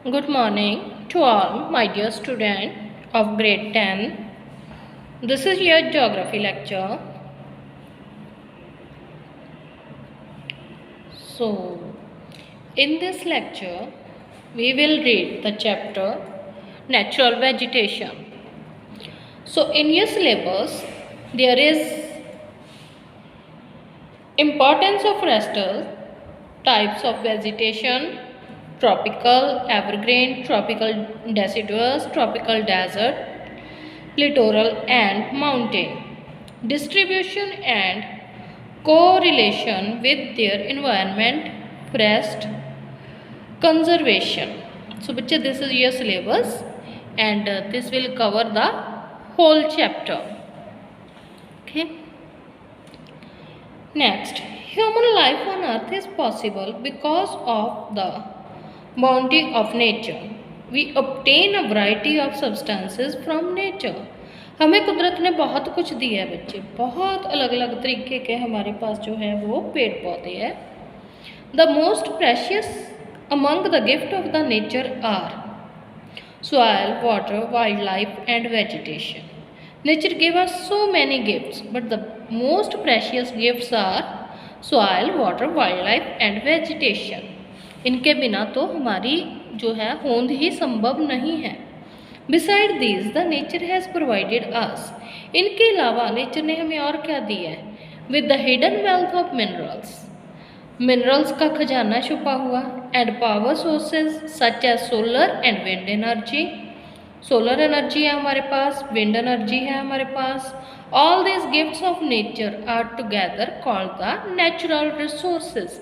Good morning to all my dear student of grade 10. This is your geography lecture. So, in this lecture, we will read the chapter Natural Vegetation. So, in your syllabus, there is importance of rasters, types of vegetation, tropical, evergreen, tropical deciduous, tropical desert, littoral and mountain, distribution and correlation with their environment, forest conservation. So bachcha, this is your syllabus and this will cover the whole chapter. Okay. Next, human life on earth is possible because of the bounty of nature. We obtain a variety of substances from nature. हमें कुदरत ने बहुत कुछ दिया है बच्चे, बहुत अलग अलग तरीके के हमारे पास जो है वो पेड़ पौधे हैं. The most precious among the gift of the nature are soil, water, wildlife and vegetation. Nature gave us so many gifts, but the most precious gifts are soil, water, wildlife and vegetation. इनके बिना तो हमारी जो है होंद ही संभव नहीं है. Beside these, the nature has provided us. इनके अलावा नेचर ने हमें और क्या दिया है? With the hidden wealth of minerals. Minerals का खजाना छुपा हुआ and power sources such as solar and wind energy. Solar energy है हमारे पास, विंड एनर्जी है हमारे पास. All this gifts of nature are together called the natural resources.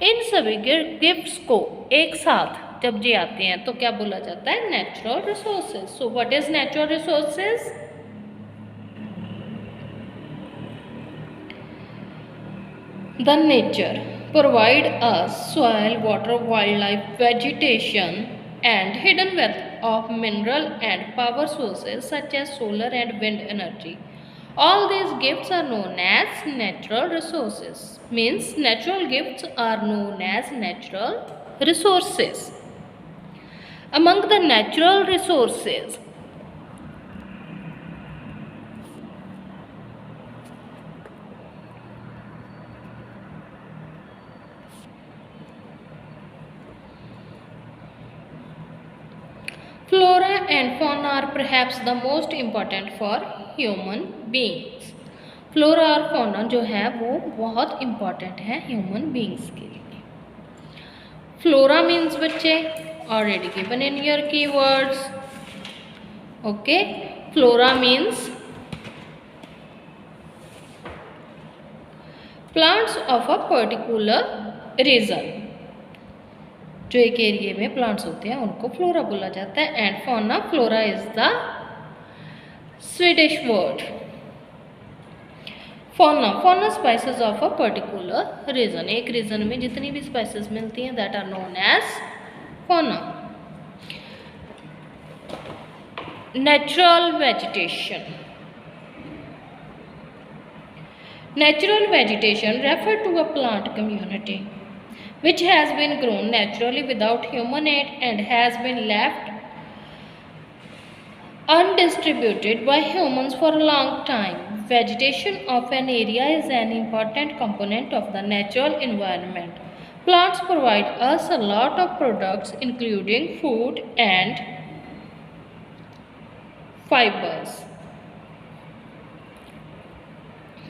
इन सभी गिफ्ट्स को एक साथ जब ये आते हैं तो क्या बोला जाता है? Natural resources. So what is natural resources? The nature provide us soil, water, wildlife, vegetation and hidden wealth of mineral and power sources such as solar and wind energy. All these gifts are known as natural resources. Means natural gifts are known as natural resources. Among the natural resources, flora and fauna are perhaps the most important for human beings. Flora और fauna जो है वो बहुत important है human beings के लिए. Flora means बच्चे already given in your keywords. Okay, flora means plants of a particular region. जो एक एरिया में प्लांट्स होते हैं उनको फ्लोरा बोला जाता है. And fauna, flora is the Swedish word. Fauna, fauna species of a particular region. एक रीजन में जितनी भी स्पाइसेस मिलती हैं that are known as fauna. Natural vegetation. Natural vegetation refer to a plant community which has been grown naturally without human aid and has been left undistributed by humans for a long time. Vegetation of an area is an important component of the natural environment. Plants provide us a lot of products including food and fibers.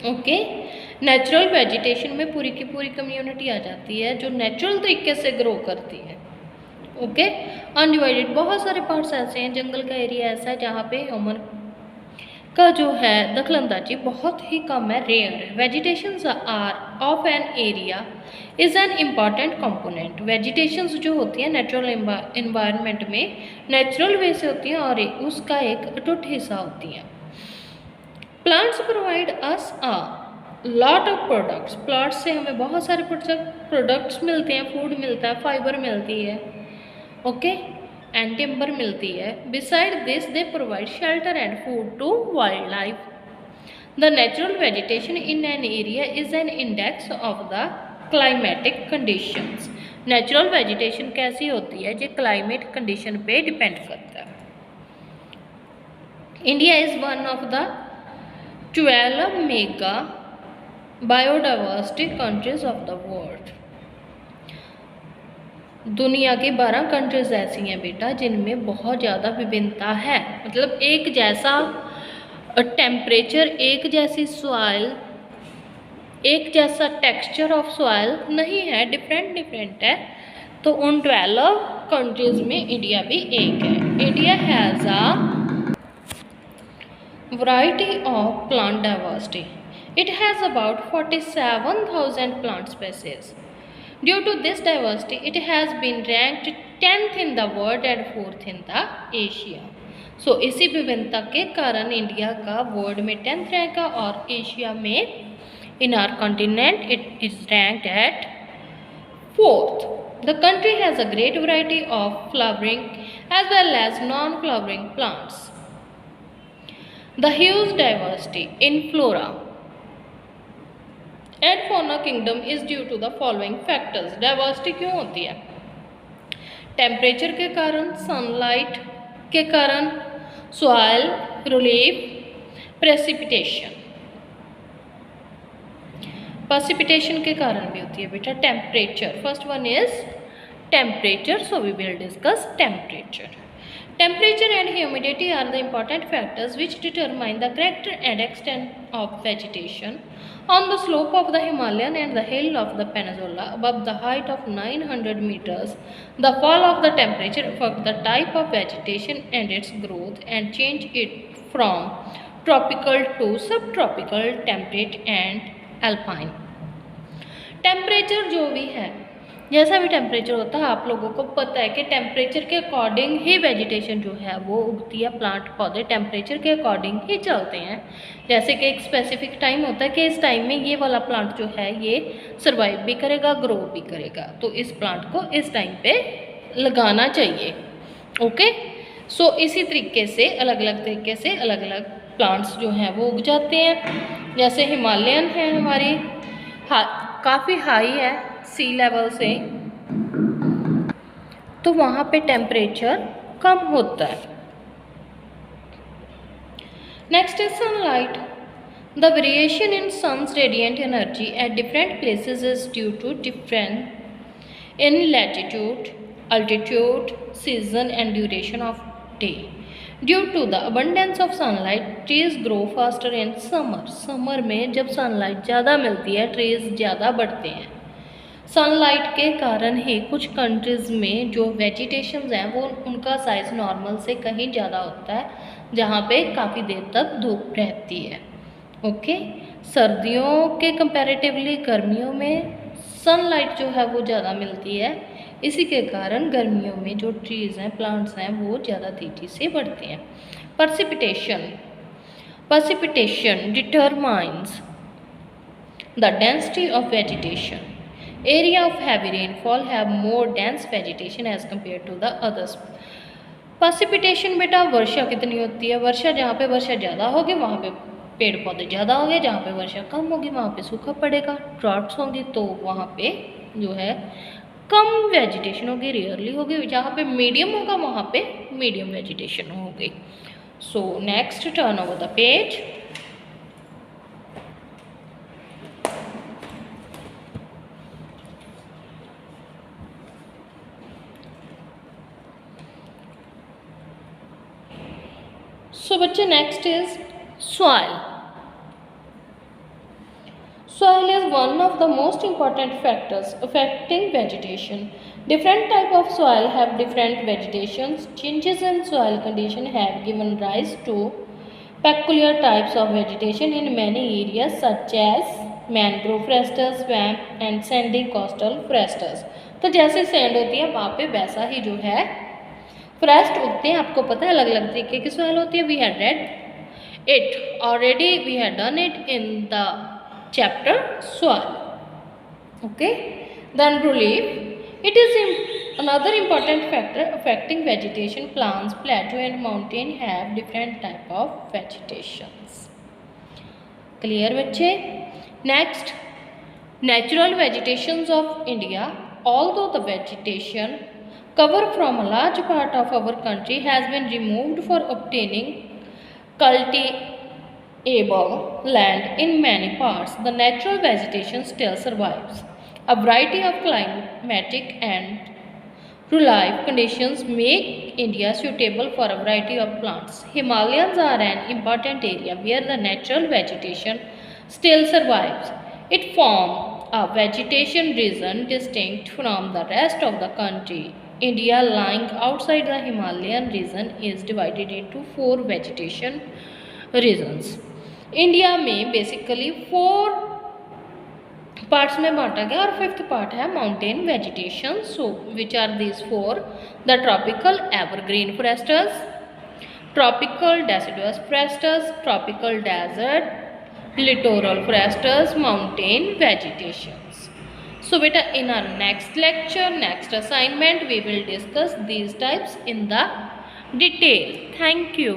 Okay, natural vegetation में पूरी की पूरी community आ जाती है जो natural तरीके से grow करती है. ओके, अनडिवाइडेड बहुत सारे पार्ट्स ऐसे हैं, जंगल का एरिया ऐसा है जहाँ पे ह्यूमन का जो है दखलंदाजी बहुत ही कम है, रेयर है. Vegetations are of an area is an important component. Vegetations जो होती हैं नेचुरल इन्वायरमेंट में नेचुरल वे से होती हैं और उसका एक अटूट हिस्सा होती हैं. Plants provide us a lot of products. Plants से हमें बहुत सारे प्रोडक्ट्स मिलते हैं, फूड मिलता है, फाइबर मिलती है, ओके, एंड टिम्बर मिलती है. Beside this they provide shelter and food to wild life. The natural vegetation in an area is an index of the climatic conditions. Natural vegetation कैसी होती है, जो क्लाइमेट कंडीशन पे depend करता है। India is one of the 12 mega biodiversity countries of the world. दुनिया की 12 countries ऐसी हैं बेटा जिनमें बहुत ज़्यादा विभिन्नता है, मतलब एक जैसा टेम्परेचर, एक जैसी सॉइल, एक जैसा टेक्सचर ऑफ सॉइल नहीं है, डिफरेंट डिफरेंट है। तो उन 12 कंट्रीज में इंडिया भी एक है। India has a variety of plant diversity. It has about 47,000 plant species. Due to this diversity, it has been ranked 10th in the world and 4th in the Asia. So इसी विभिन्नता के कारण India का world में 10th rank है और Asia में in our continent it is ranked at 4th. The country has a great variety of flowering as well as non-flowering plants. The huge diversity in flora and fauna kingdom is due to the following factors. Diversity क्यों होती है? Temperature के कारण, sunlight के कारण, soil, relief, precipitation. Precipitation के कारण भी होती है बेटा temperature. First one is temperature, so we will discuss temperature. Temperature and humidity are the important factors which determine the character and extent of vegetation. On the slope of the Himalayan and the hill of the peninsula above the height of 900 meters, the fall of the temperature affects the type of vegetation and its growth and change it from tropical to subtropical, temperate and alpine. Temperature जो भी है, जैसा भी temperature होता है, आप लोगों को पता है कि टेम्परेचर के अकॉर्डिंग ही वेजिटेशन जो है वो उगती है। प्लांट पौधे टेम्परेचर के अकॉर्डिंग ही चलते हैं। जैसे कि एक स्पेसिफिक टाइम होता है कि इस टाइम में ये वाला प्लांट जो है ये सर्वाइव भी करेगा, ग्रो भी करेगा, तो इस प्लांट को इस टाइम पे लगाना चाहिए। ओके, सो इसी तरीके से अलग अलग तरीके से अलग अलग प्लांट्स जो हैं वो उग जाते हैं। जैसे हिमालयन है हमारी, काफ़ी हाई है सी लेवल से, तो वहाँ पे टेम्परेचर कम होता है। Next is sunlight. The variation in sun's radiant energy at different places is due to different in latitude, altitude, season and duration of day. Due to the abundance of sunlight, trees grow faster in summer. Summer में जब sunlight ज़्यादा मिलती है, trees ज़्यादा बढ़ते हैं। Sunlight के कारण ही कुछ कंट्रीज़ में जो वेजिटेशंस हैं वो उनका साइज़ नॉर्मल से कहीं ज़्यादा होता है, जहाँ पे काफ़ी देर तक धूप रहती है। ओके, सर्दियों के कंपैरेटिवली गर्मियों में सनलाइट जो है वो ज़्यादा मिलती है। इसी के कारण गर्मियों में जो ट्रीज़ हैं, प्लांट्स हैं, वो ज़्यादा तेज़ी से बढ़ते हैं। Precipitation determines the density of vegetation. Area of heavy rainfall have more dense vegetation as compared to the others. Precipitation बेटा वर्षा कितनी होती है? वर्षा जहाँ पे वर्षा ज़्यादा होगी वहाँ पे पेड़ पौधे ज़्यादा होंगे, जहाँ पे वर्षा कम होगी वहाँ पे सूखा पड़ेगा, ड्रॉट्स होंगी, तो वहाँ पे जो है कम वेजिटेशन होगी, रेयरली होगी। जहाँ पे मीडियम होगा वहाँ पे मीडियम वेजिटेशन होगी। So next, turn over the page. So बच्चे next is soil. Soil is one of the most important factors affecting vegetation. Different type of soil have different vegetations. Changes in soil condition have given rise to peculiar types of vegetation in many areas such as mangrove forests, swamp and sandy coastal forests. तो जैसे sand होती है वहाँ पे वैसा ही जो है forest उगते हैं। आपको पता है अलग अलग तरीके की सॉइल होती है। We had read it already, we had done it in the chapter soil. Okay, then relief. It is another important factor affecting vegetation. Plants, plateau and mountain have different type of vegetations. Clear बच्चे? Next, natural vegetations of India. Although the vegetation cover from a large part of our country has been removed for obtaining cultivable land in many parts, the natural vegetation still survives. A variety of climatic and life conditions make India suitable for a variety of plants. Himalayas are an important area where the natural vegetation still survives. It forms a vegetation region distinct from the rest of the country. India, lying outside the Himalayan region, is divided into four vegetation regions. India में basically four parts में बांटा गया और fifth part है mountain vegetation. So which are these four? The tropical evergreen forests, tropical deciduous forests, tropical desert, littoral forests, mountain vegetations. So beta, in our next lecture, next assignment, we will discuss these types in the detail. Thank you.